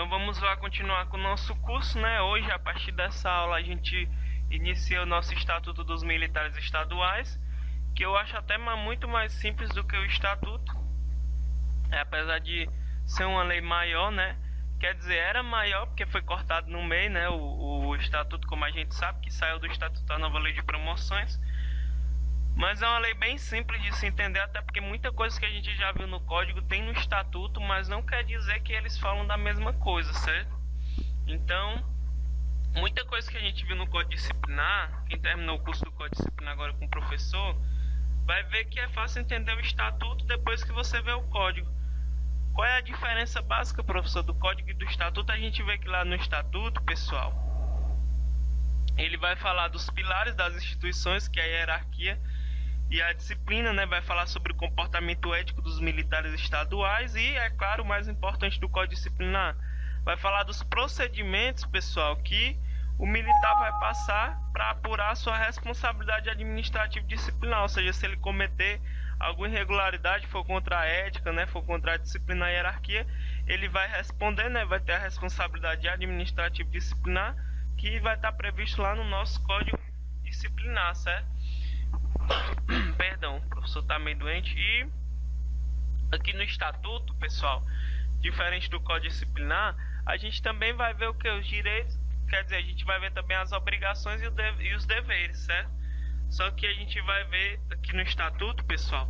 Então vamos lá continuar com o nosso curso, né? Hoje, a partir dessa aula, a gente inicia o nosso Estatuto dos Militares Estaduais, que eu acho até muito mais simples do que o Estatuto, apesar de ser uma lei maior, né? Quer dizer, era maior porque foi cortado no meio, né? O Estatuto, como a gente sabe, que saiu do Estatuto da nova lei de promoções. Mas é uma lei bem simples de se entender, até porque muita coisa que a gente já viu no Código tem no Estatuto, mas não quer dizer que eles falam da mesma coisa, certo? Então, muita coisa que a gente viu no Código Disciplinar, quem terminou o curso do Código Disciplinar agora com o professor, vai ver que é fácil entender o Estatuto depois que você vê o Código. Qual é a diferença básica, professor, do Código e do Estatuto? A gente vê que lá no Estatuto, pessoal, ele vai falar dos pilares das instituições, que é a hierarquia e a disciplina, né? Vai falar sobre o comportamento ético dos militares estaduais e, é claro, o mais importante do Código Disciplinar, vai falar dos procedimentos, pessoal, que o militar vai passar para apurar a sua responsabilidade administrativa e disciplinar, ou seja, se ele cometer alguma irregularidade, for contra a ética, né, for contra a disciplina e a hierarquia, ele vai responder, né, vai ter a responsabilidade administrativa e disciplinar, que vai estar previsto lá no nosso Código Disciplinar, certo? Perdão, o professor está meio doente. E aqui no Estatuto, pessoal, diferente do Código Disciplinar, a gente também vai ver o que? Os direitos, quer dizer, a gente vai ver também as obrigações e os deveres, certo? Só que a gente vai ver aqui no Estatuto, pessoal,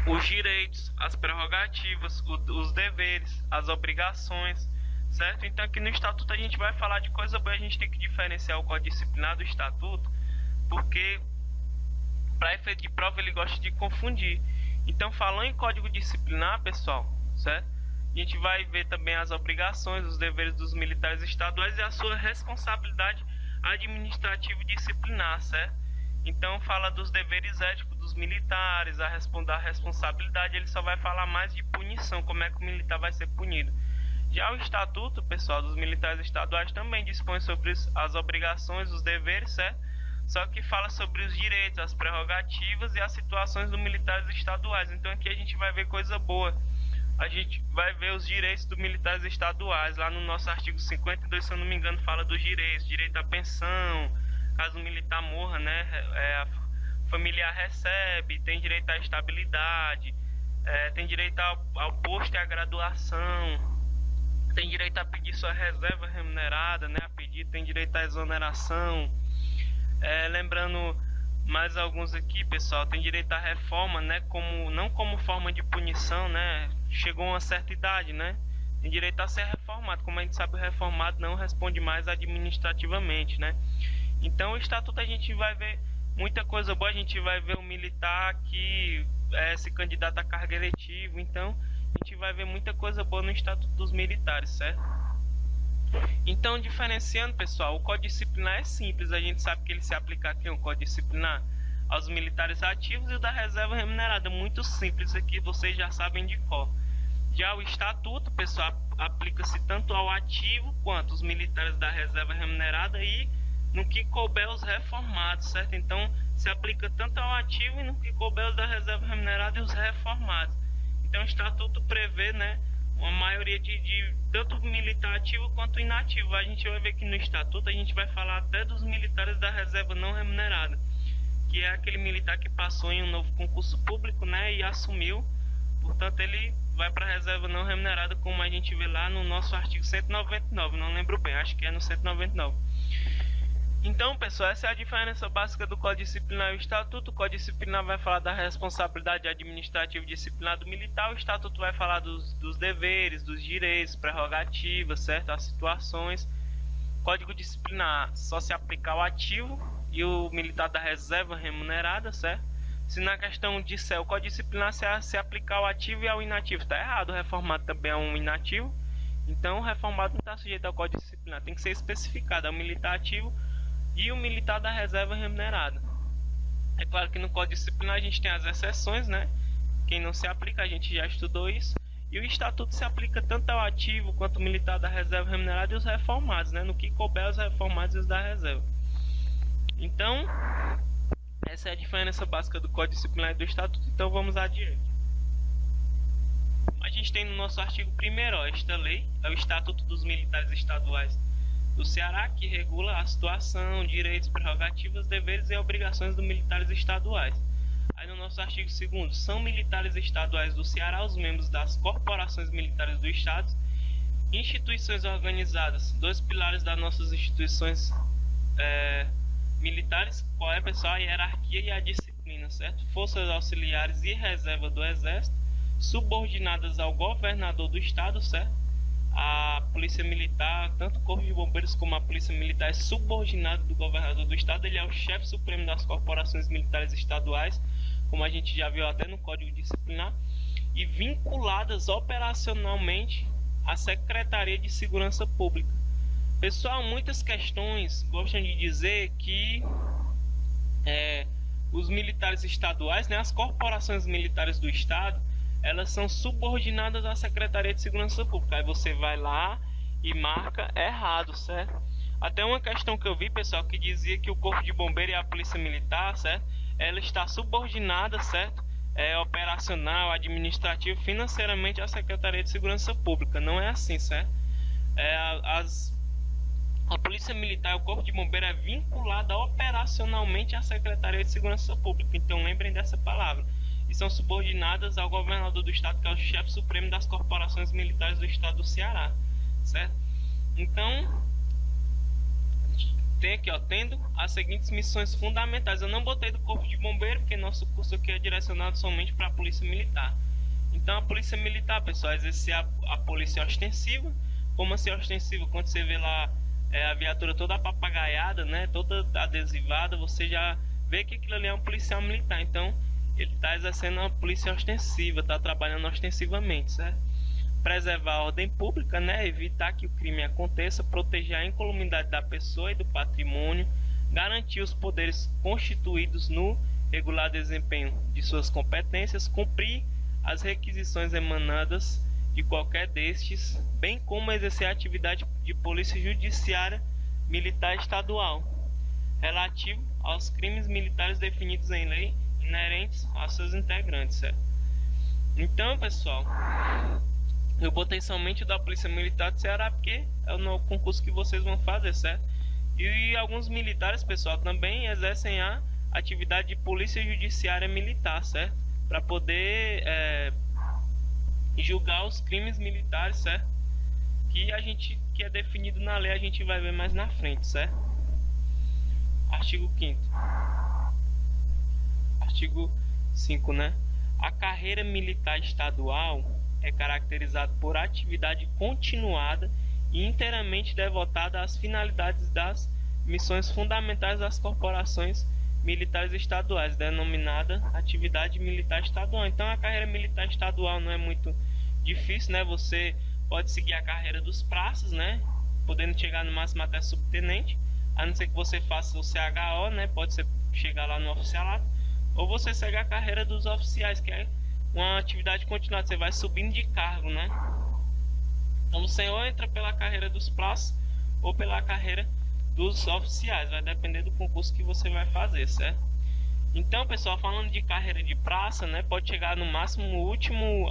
os direitos, as prerrogativas, os deveres, as obrigações, certo? Então aqui no Estatuto a gente vai falar de coisa boa, a gente tem que diferenciar o Código Disciplinar do Estatuto, porque para efeito de prova ele gosta de confundir. Então, falando em Código Disciplinar, pessoal, certo? A gente vai ver também as obrigações, os deveres dos militares estaduais e a sua responsabilidade administrativa e disciplinar, certo? Então, fala dos deveres éticos dos militares, a responsabilidade, ele só vai falar mais de punição, como é que o militar vai ser punido. Já o Estatuto, pessoal, dos militares estaduais também dispõe sobre as obrigações, os deveres, certo? Só que fala sobre os direitos, as prerrogativas e as situações dos militares estaduais. Então aqui a gente vai ver coisa boa. A gente vai ver os direitos dos militares estaduais. Lá no nosso artigo 52, se eu não me engano, fala dos direitos. Direito à pensão, caso o militar morra, né? A familiar recebe, tem direito à estabilidade, tem direito ao posto e à graduação, tem direito a pedir sua reserva remunerada, né? A pedir, tem direito à exoneração. Lembrando mais alguns aqui, pessoal, tem direito à reforma, né, não como forma de punição, né, chegou a uma certa idade, né, tem direito a ser reformado, como a gente sabe, o reformado não responde mais administrativamente, né. Então o Estatuto a gente vai ver muita coisa boa, a gente vai ver o militar que se candidata a cargo eletivo, então a gente vai ver muita coisa boa no Estatuto dos Militares, certo? Então, diferenciando, pessoal, o Código Disciplinar é simples, a gente sabe que ele se aplica aqui, o Código Disciplinar, aos militares ativos e o da reserva remunerada, muito simples aqui, vocês já sabem de cor. Já o Estatuto, pessoal, aplica-se tanto ao ativo quanto os militares da reserva remunerada e no que couber os reformados, certo? Então, se aplica tanto ao ativo e no que couber os da reserva remunerada e os reformados. Então, o Estatuto prevê, né, uma maioria de tanto militar ativo quanto inativo. A gente vai ver que no Estatuto a gente vai falar até dos militares da reserva não remunerada, que é aquele militar que passou em um novo concurso público, né, e assumiu, portanto ele vai para a reserva não remunerada, como a gente vê lá no nosso artigo 199, não lembro bem, acho que é no 199. Então, pessoal, essa é a diferença básica do Código Disciplinar e o Estatuto. O Código Disciplinar vai falar da responsabilidade administrativa e disciplinar do militar. O Estatuto vai falar dos deveres, dos direitos, prerrogativas, certo? As situações. O Código Disciplinar só se aplica ao ativo e o militar da reserva remunerada, certo? Se na questão de o Código Disciplinar se aplicar ao ativo e ao inativo, está errado. O reformado também é um inativo. Então, o reformado não está sujeito ao Código Disciplinar. Tem que ser especificado. É o militar ativo e o militar da reserva remunerada. É claro que no Código Disciplinar a gente tem as exceções, né? Quem não se aplica, a gente já estudou isso. E o Estatuto se aplica tanto ao ativo quanto ao militar da reserva remunerada e os reformados, né? No que couber os reformados e os da reserva. Então, essa é a diferença básica do Código Disciplinar e do Estatuto. Então, vamos adiante. A gente tem no nosso artigo 1º, ó, esta lei é o Estatuto dos Militares Estaduais do Ceará, que regula a situação, direitos, prerrogativas, deveres e obrigações dos militares estaduais. Aí no nosso artigo 2º, são militares estaduais do Ceará os membros das corporações militares do Estado, instituições organizadas, dois pilares das nossas instituições militares, qual é, pessoal? A hierarquia e a disciplina, certo? Forças auxiliares e reserva do Exército, subordinadas ao governador do Estado, certo? A Polícia Militar, tanto o Corpo de Bombeiros como a Polícia Militar é subordinado do governador do Estado. Ele é o chefe supremo das corporações militares estaduais, como a gente já viu até no Código Disciplinar, e vinculadas operacionalmente à Secretaria de Segurança Pública. Pessoal, muitas questões gostam de dizer que os militares estaduais, né, as corporações militares do Estado, elas são subordinadas à Secretaria de Segurança Pública. Aí você vai lá e marca errado, certo? Até uma questão que eu vi, pessoal, que dizia que o Corpo de Bombeiro e a Polícia Militar, certo? Ela está subordinada, certo? Operacional, administrativo, financeiramente à Secretaria de Segurança Pública. Não é assim, certo? A Polícia Militar e o Corpo de Bombeiro é vinculada operacionalmente à Secretaria de Segurança Pública. Então lembrem dessa palavra. E são subordinadas ao governador do estado, que é o chefe supremo das corporações militares do estado do Ceará, certo? Então, tem aqui, ó, tendo as seguintes missões fundamentais. Eu não botei do Corpo de Bombeiro, porque nosso curso aqui é direcionado somente para a Polícia Militar. Então, a Polícia Militar, pessoal, exercer a polícia ostensiva. Como assim ostensiva? Quando você vê lá a viatura toda papagaiada, né, toda adesivada, você já vê que aquilo ali é um policial militar. Então, ele está exercendo a polícia ostensiva, está trabalhando ostensivamente, certo? Preservar a ordem pública, né? Evitar que o crime aconteça, proteger a incolumidade da pessoa e do patrimônio, garantir os poderes constituídos no regular desempenho de suas competências, cumprir as requisições emanadas de qualquer destes, bem como exercer a atividade de polícia judiciária militar estadual, relativo aos crimes militares definidos em lei inerentes aos seus integrantes, certo? Então, pessoal, eu botei somente o da Polícia Militar do Ceará porque é o concurso que vocês vão fazer, certo? E alguns militares, pessoal, também exercem a atividade de polícia judiciária militar, certo? Para poder julgar os crimes militares, certo? Que é definido na lei, a gente vai ver mais na frente, certo? Artigo 5º. Artigo 5, né? A carreira militar estadual é caracterizada por atividade continuada e inteiramente devotada às finalidades das missões fundamentais das corporações militares estaduais, denominada atividade militar estadual. Então, a carreira militar estadual não é muito difícil, né? Você pode seguir a carreira dos praças, né? Podendo chegar no máximo até subtenente, a não ser que você faça o CHO, né? Pode ser chegar lá no oficialato. Ou você segue a carreira dos oficiais, que é uma atividade continuada, você vai subindo de cargo, né? Então você ou entra pela carreira dos praças ou pela carreira dos oficiais, vai depender do concurso que você vai fazer, certo? Então, pessoal, falando de carreira de praça, né, pode chegar no máximo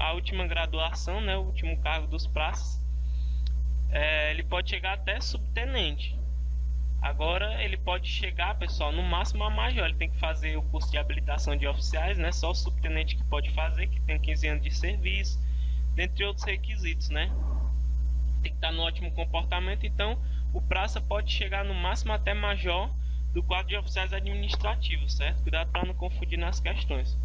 a última graduação, né, o último cargo dos praças, ele pode chegar até subtenente. Agora ele pode chegar, pessoal, no máximo a major. Ele tem que fazer o curso de habilitação de oficiais, né? Só o subtenente que pode fazer, que tem 15 anos de serviço, dentre outros requisitos, né? Tem que estar no ótimo comportamento. Então, o praça pode chegar no máximo até major do quadro de oficiais administrativos, certo? Cuidado para não confundir nas questões.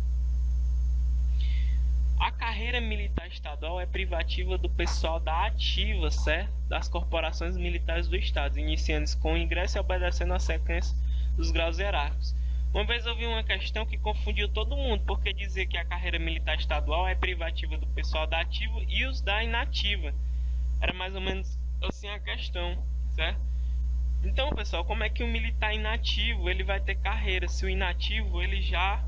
A carreira militar estadual é privativa do pessoal da ativa, certo? Das corporações militares do estado, iniciando com o ingresso e obedecendo a sequência dos graus hierárquicos. Uma vez eu vi uma questão que confundiu todo mundo, porque dizia que a carreira militar estadual é privativa do pessoal da ativa e os da inativa. Era mais ou menos assim a questão, certo? Então, pessoal, como é que o militar inativo ele vai ter carreira? Se o inativo ele já...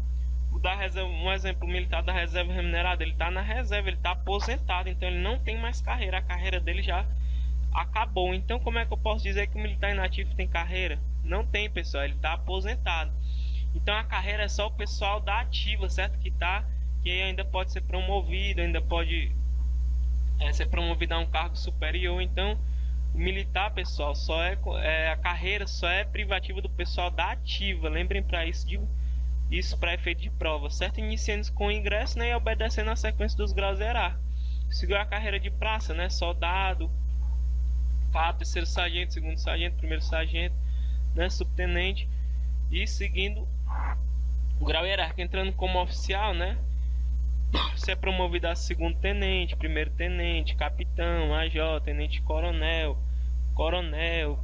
Da reserva, um exemplo, o militar da reserva remunerada, ele está na reserva, ele está aposentado, então ele não tem mais carreira, a carreira dele já acabou. Então, como é que eu posso dizer que o militar inativo tem carreira? Não tem, pessoal, ele está aposentado. Então, a carreira é só o pessoal da ativa, certo? Que ainda pode ser promovido, ainda pode ser promovido a um cargo superior. Então, o militar, pessoal, a carreira só é privativa do pessoal da ativa. Lembrem para isso para efeito de prova, certo? Iniciando com o ingresso, né, e obedecendo a sequência dos graus hierárquicos. Seguiu a carreira de praça, né, soldado, terceiro sargento, segundo sargento, primeiro sargento, né, subtenente, e seguindo o grau hierárquico, entrando como oficial, né, você é promovido a segundo tenente, primeiro tenente, capitão, major, tenente coronel,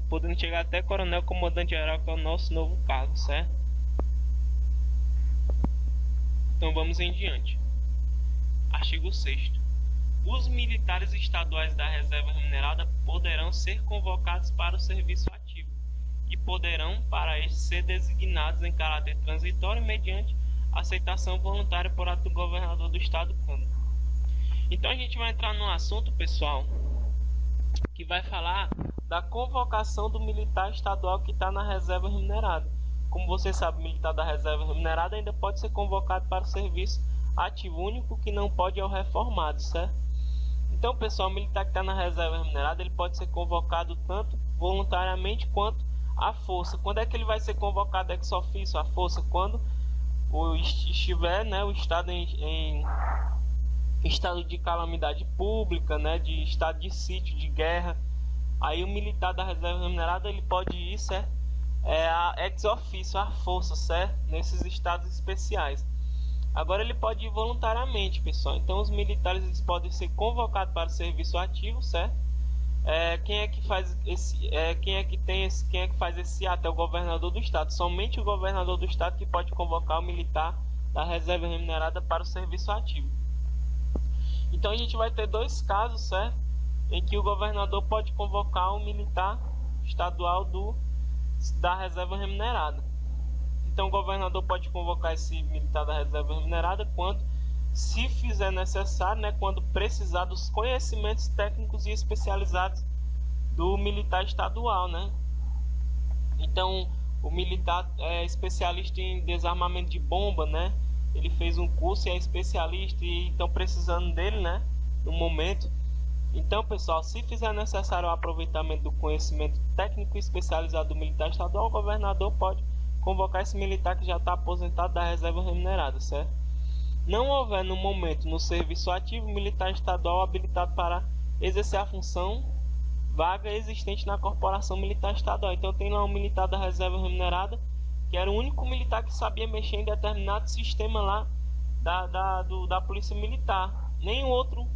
podendo chegar até coronel, comandante geral, que é o nosso novo cargo, certo? Então vamos em diante. Artigo 6º. Os militares estaduais da reserva remunerada poderão ser convocados para o serviço ativo e poderão, para este, ser designados em caráter transitório mediante aceitação voluntária por ato do governador do estado quando. Então a gente vai entrar num assunto, pessoal, que vai falar da convocação do militar estadual que está na reserva remunerada. Como você sabe, o militar da reserva remunerada ainda pode ser convocado para o serviço ativo. O único que não pode é o reformado, certo? Então, pessoal, o militar que está na reserva remunerada, ele pode ser convocado tanto voluntariamente quanto à força. Quando é que ele vai ser convocado ex officio à força? Quando estiver, né, o estado em estado de calamidade pública, né, de estado de sítio, de guerra. Aí o militar da reserva remunerada, ele pode ir, certo? Ex officio à força, certo? Nesses estados especiais. Agora ele pode ir voluntariamente, pessoal. Então os militares, eles podem ser convocados para o serviço ativo, certo? Quem é que faz esse ato? É o governador do estado. Somente o governador do estado que pode convocar o militar da reserva remunerada para o serviço ativo. Então a gente vai ter dois casos, certo? Em que o governador pode convocar o militar estadual da reserva remunerada. Então o governador pode convocar esse militar da reserva remunerada quando se fizer necessário, né, quando precisar dos conhecimentos técnicos e especializados do militar estadual, né? Então o militar é especialista em desarmamento de bomba, né? Ele fez um curso e é especialista e estão precisando dele, né, no momento. Então, pessoal, se fizer necessário o aproveitamento do conhecimento técnico e especializado do militar estadual, o governador pode convocar esse militar que já está aposentado da reserva remunerada, certo? Não houver no momento no serviço ativo militar estadual habilitado para exercer a função vaga existente na corporação militar estadual. Então tem lá um militar da reserva remunerada que era o único militar que sabia mexer em determinado sistema lá da polícia militar. Nenhum outro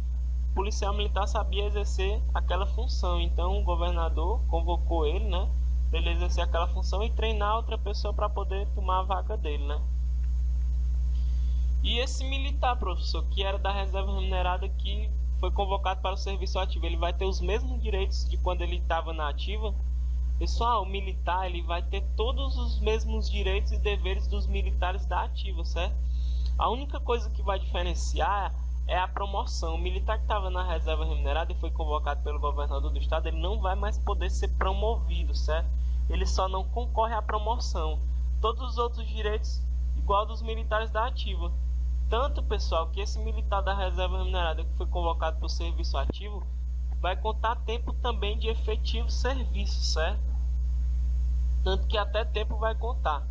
policial militar sabia exercer aquela função. Então o governador convocou ele, né, para ele exercer aquela função e treinar outra pessoa para poder tomar a vaga dele, né? E esse militar, professor, que era da reserva remunerada, que foi convocado para o serviço ativo, ele vai ter os mesmos direitos de quando ele estava na ativa? Pessoal, o militar, ele vai ter todos os mesmos direitos e deveres dos militares da ativa, certo? A única coisa que vai diferenciar é a promoção. O militar que estava na reserva remunerada e foi convocado pelo governador do estado, ele não vai mais poder ser promovido, certo? Ele só não concorre à promoção. Todos os outros direitos igual dos militares da ativa. Tanto, pessoal, que esse militar da reserva remunerada que foi convocado para o serviço ativo vai contar tempo também de efetivo serviço, certo? Tanto que até tempo vai contar.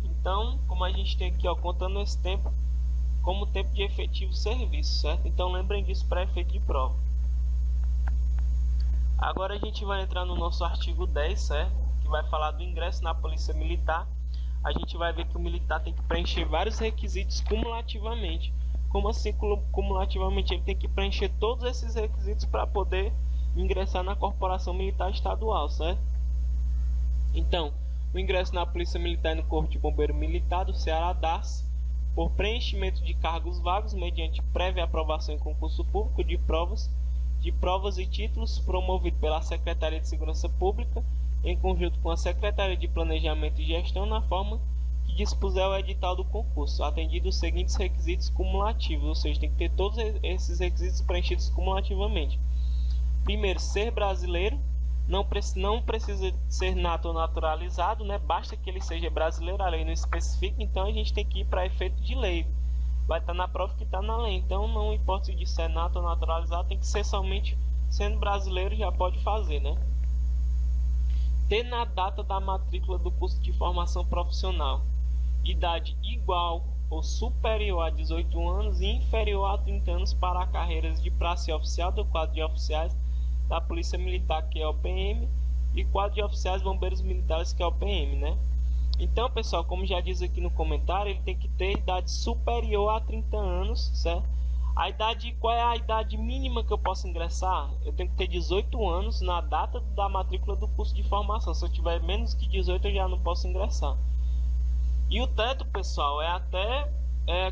Então, como a gente tem aqui, ó, contando esse tempo como tempo de efetivo serviço, certo? Então lembrem disso para efeito de prova. Agora a gente vai entrar no nosso artigo 10, certo? Que vai falar do ingresso na polícia militar. A gente vai ver que o militar tem que preencher vários requisitos cumulativamente. Como assim cumulativamente? Ele tem que preencher todos esses requisitos para poder ingressar na corporação militar estadual, certo? Então, o ingresso na polícia militar e no corpo de bombeiro militar do Ceará dá-se por preenchimento de cargos vagos mediante prévia aprovação em concurso público de provas e títulos promovido pela Secretaria de Segurança Pública em conjunto com a Secretaria de Planejamento e Gestão na forma que dispuser o edital do concurso, atendido os seguintes requisitos cumulativos, ou seja, tem que ter todos esses requisitos preenchidos cumulativamente. Primeiro, ser brasileiro, não precisa ser nato ou naturalizado, né? Basta que ele seja brasileiro, a lei não especifica, então a gente tem que ir para efeito de lei. vai estar na prova que está na lei. Então não importa se de ser nato ou naturalizado, tem que ser somente sendo brasileiro, já pode fazer, né? Ter na data da matrícula do curso de formação profissional idade igual ou superior a 18 anos e inferior a 30 anos para carreiras de praça oficial do quadro de oficiais da Polícia Militar, que é o PM, e quadro de oficiais bombeiros militares, que é o PM, né? Então, pessoal, como já diz aqui no comentário, ele tem que ter idade superior a 30 anos, certo? A idade, qual é a idade mínima que eu posso ingressar? Eu tenho que ter 18 anos na data da matrícula do curso de formação. Se eu tiver menos que 18, eu já não posso ingressar. E o teto, pessoal, é até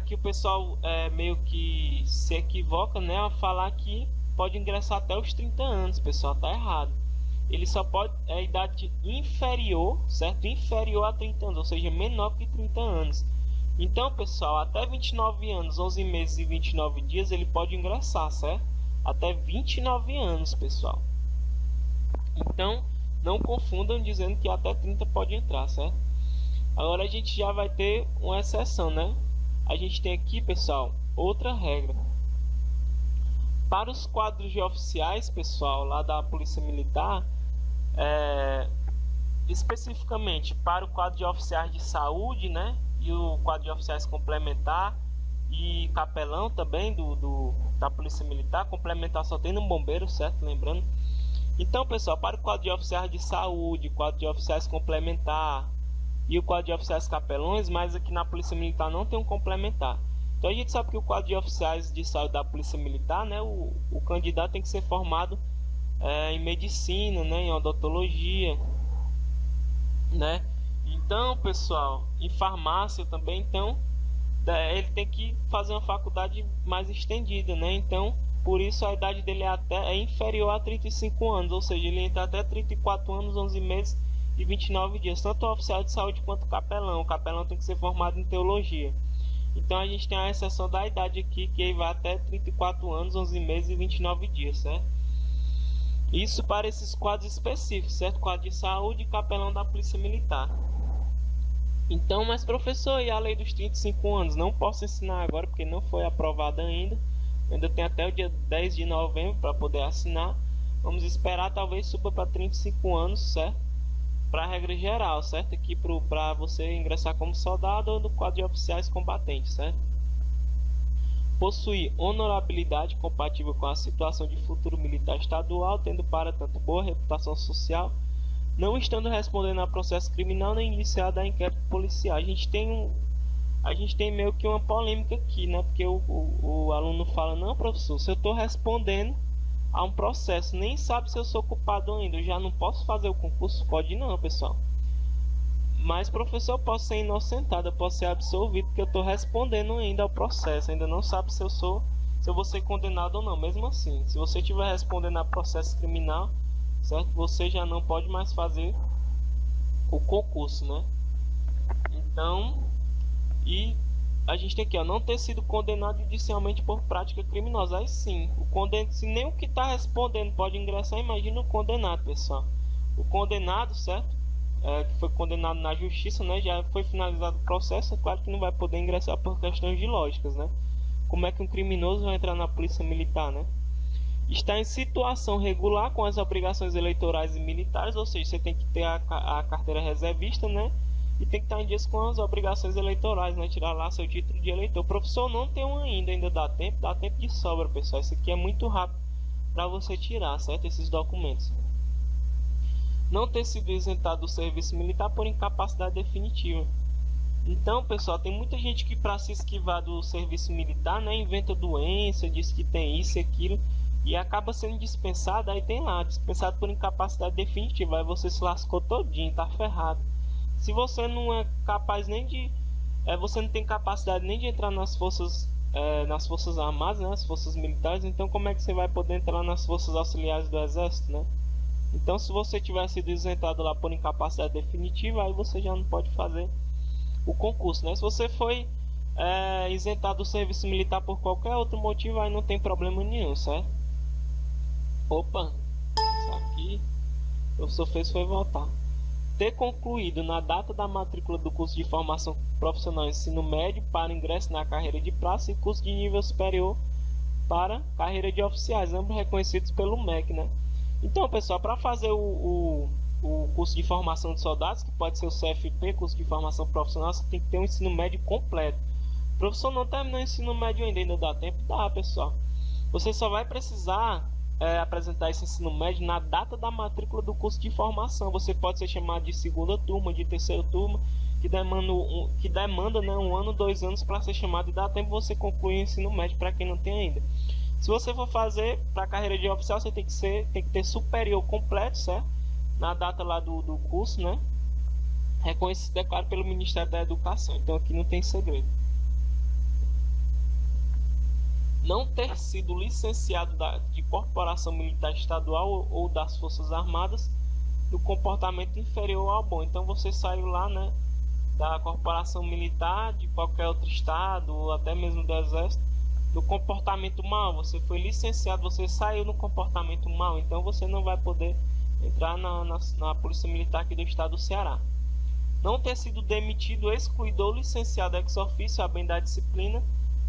que o pessoal meio que se equivoca, né, a falar que pode ingressar até os 30 anos, pessoal, tá errado. Ele só pode, idade inferior, certo? Inferior a 30 anos, ou seja, menor que 30 anos. Então, pessoal, até 29 anos, 11 meses e 29 dias, ele pode ingressar, certo? Até 29 anos, pessoal. Então, não confundam dizendo que até 30 pode entrar, certo? Agora a gente já vai ter uma exceção, né? A gente tem aqui, pessoal, outra regra. Para os quadros de oficiais, pessoal, lá da Polícia Militar, especificamente para o quadro de oficiais de saúde, né? E o quadro de oficiais complementar e capelão também da Polícia Militar. Complementar só tem no bombeiro, certo? Lembrando. Então, pessoal, para o quadro de oficiais de saúde, quadro de oficiais complementar e o quadro de oficiais capelões, mas aqui na Polícia Militar não tem um complementar. Então a gente sabe que o quadro de oficiais de saúde da Polícia Militar, né, o candidato tem que ser formado em medicina, né, em odontologia, né? Então, pessoal, em farmácia também, então ele tem que fazer uma faculdade mais estendida, né? Então, por isso a idade dele é inferior a 35 anos, ou seja, ele entra até 34 anos, 11 meses e 29 dias, tanto o oficial de saúde quanto o capelão. O capelão tem que ser formado em teologia. Então a gente tem a exceção da idade aqui, que vai até 34 anos, 11 meses e 29 dias, certo? Isso para esses quadros específicos, certo? Quadro de saúde e capelão da Polícia Militar. Então, mas professor, e a lei dos 35 anos? Não posso ensinar agora porque não foi aprovada ainda. Ainda tem até o dia 10 de novembro para poder assinar. Vamos esperar, talvez suba para 35 anos, certo? Para a regra geral, certo? Aqui para você ingressar como soldado ou no quadro de oficiais combatentes, certo? Possuir honorabilidade compatível com a situação de futuro militar estadual, tendo para tanto boa reputação social, não estando respondendo a processo criminal nem iniciado a inquérito policial. A gente tem meio que uma polêmica aqui, né? Porque o aluno fala, não, professor, se eu estou respondendo a um processo, nem sabe se eu sou culpado ainda, eu já não posso fazer o concurso? Pode não, pessoal. Mas, professor, eu posso ser inocentado, eu posso ser absolvido, porque eu estou respondendo ainda ao processo, ainda não sabe se eu vou ser condenado ou não. Mesmo assim, se você estiver respondendo a processo criminal, certo? Você já não pode mais fazer o concurso, né? Então, e a gente tem aqui, ó, não ter sido condenado judicialmente por prática criminosa. Aí sim, se nem o que está respondendo pode ingressar, imagina o condenado, pessoal. O condenado, certo? Que foi condenado na justiça, né? Já foi finalizado o processo, é claro que não vai poder ingressar por questões de lógicas, né? Como é que um criminoso vai entrar na Polícia Militar, né? Está em situação regular com as obrigações eleitorais e militares, ou seja, você tem que ter a carteira reservista, né? E tem que estar em dias com as obrigações eleitorais, né? Tirar lá seu título de eleitor. O professor não tem um ainda dá tempo de sobra, pessoal. Isso aqui é muito rápido para você tirar, certo? Esses documentos. Não ter sido isentado do serviço militar por incapacidade definitiva. Então, pessoal, tem muita gente que para se esquivar do serviço militar, né, inventa doença, diz que tem isso e aquilo, e acaba sendo dispensado. Aí tem lá, dispensado por incapacidade definitiva. Aí você se lascou todinho, tá ferrado. Se você não é capaz nem de... você não tem capacidade nem de entrar nas forças armadas, né, as forças militares, então como é que você vai poder entrar nas forças auxiliares do exército, né? Então, se você tiver sido isentado lá por incapacidade definitiva, aí você já não pode fazer o concurso, né? Se você foi isentado do serviço militar por qualquer outro motivo, aí não tem problema nenhum, certo? Opa, isso aqui o professor fez foi voltar. ter concluído na data da matrícula do curso de formação profissional ensino médio para ingresso na carreira de praça e curso de nível superior para carreira de oficiais, ambos reconhecidos pelo MEC, né? Então, pessoal, para fazer o curso de formação de soldados, que pode ser o CFP, curso de formação profissional, você tem que ter um ensino médio completo. O professor não terminou o ensino médio ainda dá tempo? Dá, pessoal. Você só vai precisar apresentar esse ensino médio na data da matrícula do curso de formação. Você pode ser chamado de segunda turma, de terceira turma, que demanda né, 1 ano, 2 anos para ser chamado, e dá tempo você concluir o ensino médio para quem não tem ainda. Se você for fazer para a carreira de oficial, você tem que ter superior completo, certo? Na data lá do curso, né? Reconhecido, declarado pelo Ministério da Educação. Então aqui não tem segredo. Não ter sido licenciado de corporação militar estadual ou das Forças Armadas no comportamento inferior ao bom. Então você saiu lá, né, da corporação militar de qualquer outro estado ou até mesmo do exército no comportamento mal. Você foi licenciado, você saiu no comportamento mal, então você não vai poder entrar na Polícia Militar aqui do estado do Ceará. Não ter sido demitido, excluído ou licenciado ex officio a bem da disciplina,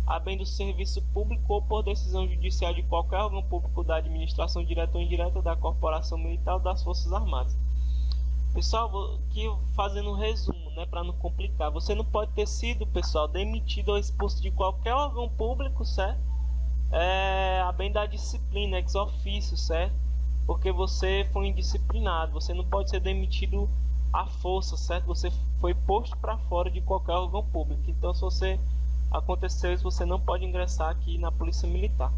a bem do serviço público ou por decisão judicial de qualquer órgão público da administração direta ou indireta da corporação militar ou das Forças Armadas. Pessoal, aqui fazendo um resumo, né, para não complicar, você não pode ter sido, pessoal, demitido ou expulso de qualquer órgão público, certo? A bem da disciplina, ex officio, certo? Porque você foi indisciplinado, você não pode ser demitido à força, certo? Você foi posto para fora de qualquer órgão público. Então, se você aconteceu isso, você não pode ingressar aqui na Polícia Militar.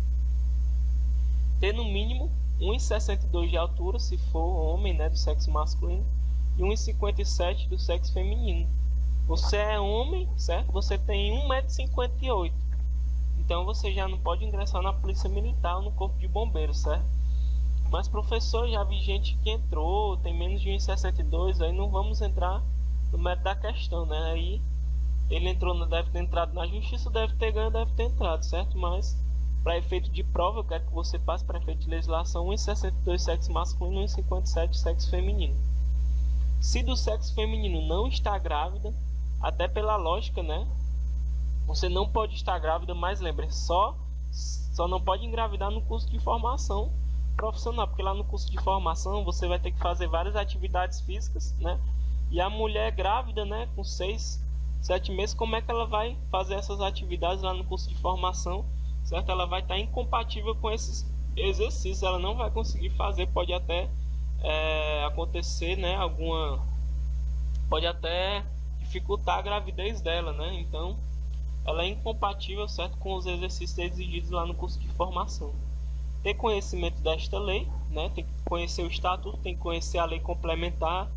Ter no mínimo 1,62 de altura, se for homem, né, do sexo masculino, e 1,57 do sexo feminino. Você é homem, certo? Você tem 1,58 m. Então você já não pode ingressar na Polícia Militar ou no Corpo de Bombeiros, certo? Mas, professor, já vi gente que entrou, tem menos de 1,62 m, aí não vamos entrar no mérito da questão, né? Aí ele entrou, deve ter entrado na justiça, deve ter ganho, deve ter entrado, certo? Mas para efeito de prova, eu quero que você passe para efeito de legislação 1,62 sexo masculino e 1,57 sexo feminino. Se do sexo feminino não está grávida, até pela lógica, né? Você não pode estar grávida, mas lembre, só não pode engravidar no curso de formação profissional, porque lá no curso de formação você vai ter que fazer várias atividades físicas, né? E a mulher grávida, né, com 6, 7 meses, como é que ela vai fazer essas atividades lá no curso de formação, certo? Ela vai estar incompatível com esses exercícios, ela não vai conseguir fazer, pode até acontecer, né, pode até dificultar a gravidez dela, né? Então ela é incompatível, certo, com os exercícios exigidos lá no curso de formação. Ter conhecimento desta lei, né? Tem que conhecer o estatuto, tem que conhecer a lei complementar,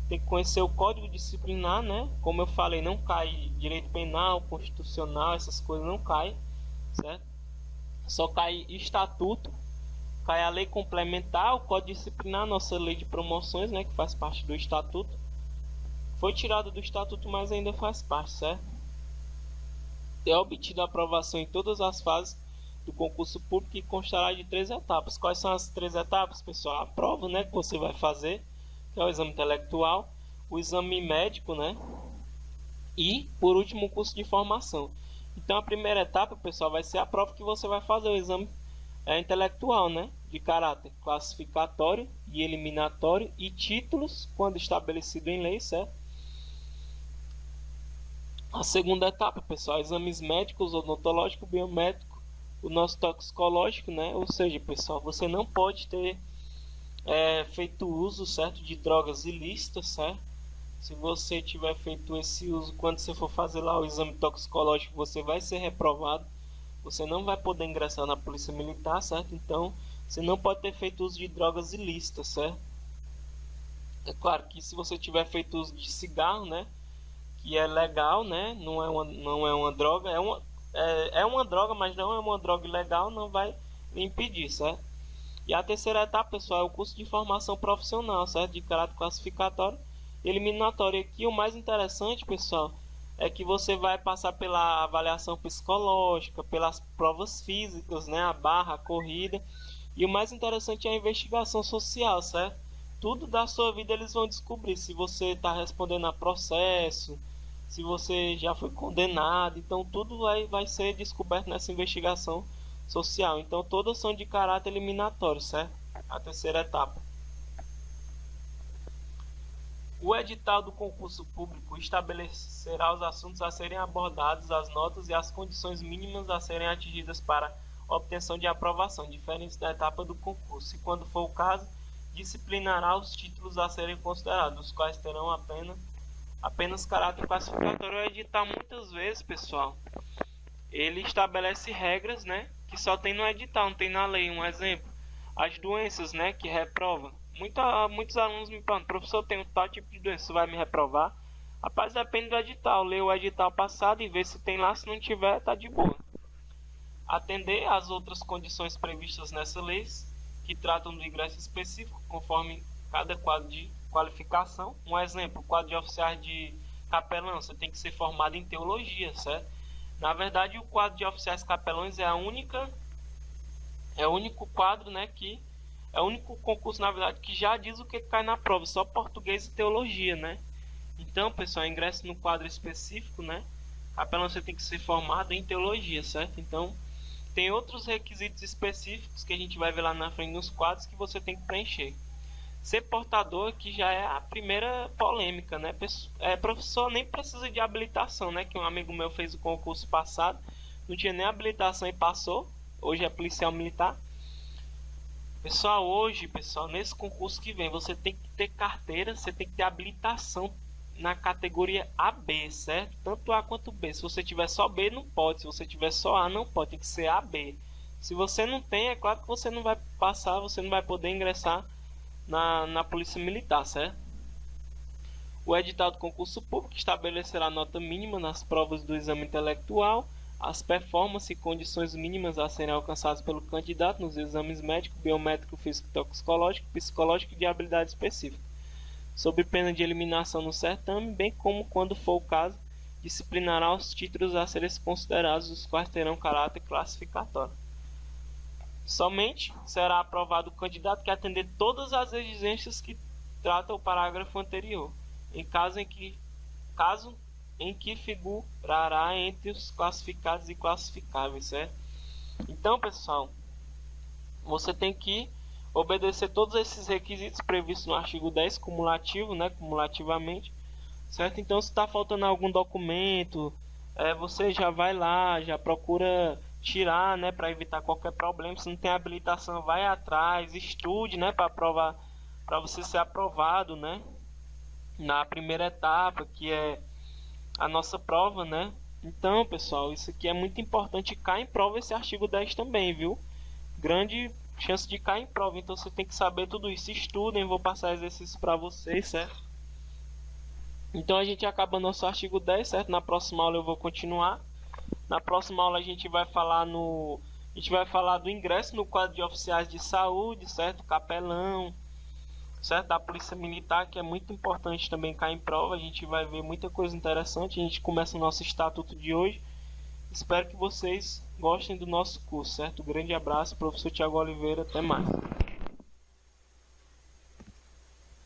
tem que conhecer o código disciplinar, né? Como eu falei, não cai direito penal, constitucional, essas coisas não caem, certo? Só cai estatuto, cai a lei complementar, o código disciplinar, nossa lei de promoções, né? Que faz parte do estatuto. Foi tirado do estatuto, mas ainda faz parte, certo? Ter obtido a aprovação em todas as fases do concurso público, e constará de 3 etapas. Quais são as 3 etapas, pessoal? A prova, né, que você vai fazer, que é o exame intelectual, o exame médico, né, e por último o curso de formação. Então a primeira etapa, pessoal, vai ser a prova que você vai fazer, o exame intelectual, né, de caráter classificatório e eliminatório, e títulos quando estabelecido em lei, certo? A segunda etapa, pessoal, exames médicos, odontológico, biométrico, o nosso toxicológico, né? Ou seja, pessoal, você não pode ter feito uso, certo, de drogas ilícitas, certo? Se você tiver feito esse uso, quando você for fazer lá o exame toxicológico, você vai ser reprovado, você não vai poder ingressar na Polícia Militar, certo? Então, você não pode ter feito uso de drogas ilícitas, certo? É claro que se você tiver feito uso de cigarro, né, que é legal, né, não é uma droga, é uma droga, mas não é uma droga ilegal, não vai lhe impedir, certo? E a terceira etapa, pessoal, é o curso de formação profissional, certo? De caráter classificatório e eliminatório. Aqui o mais interessante, pessoal, é que você vai passar pela avaliação psicológica, pelas provas físicas, né? A barra, a corrida. E o mais interessante é a investigação social, certo? tudo da sua vida eles vão descobrir. Se você está respondendo a processo, se você já foi condenado. Então tudo vai ser descoberto nessa investigação social. Então todas são de caráter eliminatório, certo? A terceira etapa. O edital do concurso público estabelecerá os assuntos a serem abordados, as notas e as condições mínimas a serem atingidas para obtenção de aprovação, diferentes da etapa do concurso. E, quando for o caso, disciplinará os títulos a serem considerados, os quais terão apenas caráter classificatório. O edital, muitas vezes, pessoal, ele estabelece regras, né, que só tem no edital, não tem na lei. Um exemplo, as doenças, né, que reprova. Muitos alunos me perguntam: professor, tem um tal tipo de doença, você vai me reprovar? Rapaz, depende do edital. Lê o edital passado e vê se tem lá. Se não tiver, tá de boa. Atender às outras condições previstas nessa lei, que tratam do ingresso específico, conforme cada quadro de qualificação. Um exemplo, o quadro de oficiais de capelão, você tem que ser formado em teologia, certo? Na verdade, o quadro de oficiais capelães é o único quadro, né, que é o único concurso, na verdade, que já diz o que cai na prova, só português e teologia, né? Então, pessoal, ingresso no quadro específico, né? Capelão, você tem que ser formado em teologia, certo? Então, tem outros requisitos específicos que a gente vai ver lá na frente nos quadros que você tem que preencher. Ser portador, que já é a primeira polêmica, né? Professor nem precisa de habilitação, né? Que um amigo meu fez o concurso passado, não tinha nem habilitação e passou. Hoje é policial militar. Pessoal, nesse concurso que vem, você tem que ter carteira, você tem que ter habilitação na categoria AB, certo? Tanto A quanto B. Se você tiver só B, não pode. Se você tiver só A, não pode. Tem que ser AB. Se você não tem, é claro que você não vai passar, você não vai poder ingressar na Polícia Militar, certo? O edital do concurso público estabelecerá a nota mínima nas provas do exame intelectual, as performances e condições mínimas a serem alcançadas pelo candidato nos exames médico, biométrico, físico, toxicológico, psicológico e de habilidade específica, sob pena de eliminação no certame, bem como, quando for o caso, disciplinará os títulos a serem considerados, os quais terão caráter classificatório. Somente será aprovado o candidato que atender todas as exigências que trata o parágrafo anterior, em caso em que figurará entre os classificados e classificáveis, certo? Então, pessoal, você tem que obedecer todos esses requisitos previstos no artigo 10, cumulativo, né, cumulativamente, certo? Então, se está faltando algum documento, você já vai lá, já procura tirar, né, para evitar qualquer problema. Se não tem habilitação, vai atrás, estude, né, para você ser aprovado, né, na primeira etapa, que é a nossa prova, né? Então, pessoal, isso aqui é muito importante. Cai em prova esse artigo 10 também, viu? Grande chance de cair em prova. Então, você tem que saber tudo isso. Estudem, vou passar exercícios para vocês, certo? Então, a gente acaba nosso artigo 10, certo? Na próxima aula eu vou continuar. Na próxima aula a gente vai falar do ingresso no quadro de oficiais de saúde, certo? Capelão, certo? Da Polícia Militar, que é muito importante também cair em prova. A gente vai ver muita coisa interessante. A gente começa o nosso estatuto de hoje. Espero que vocês gostem do nosso curso, certo? Um grande abraço, professor Tiago Oliveira. Até mais.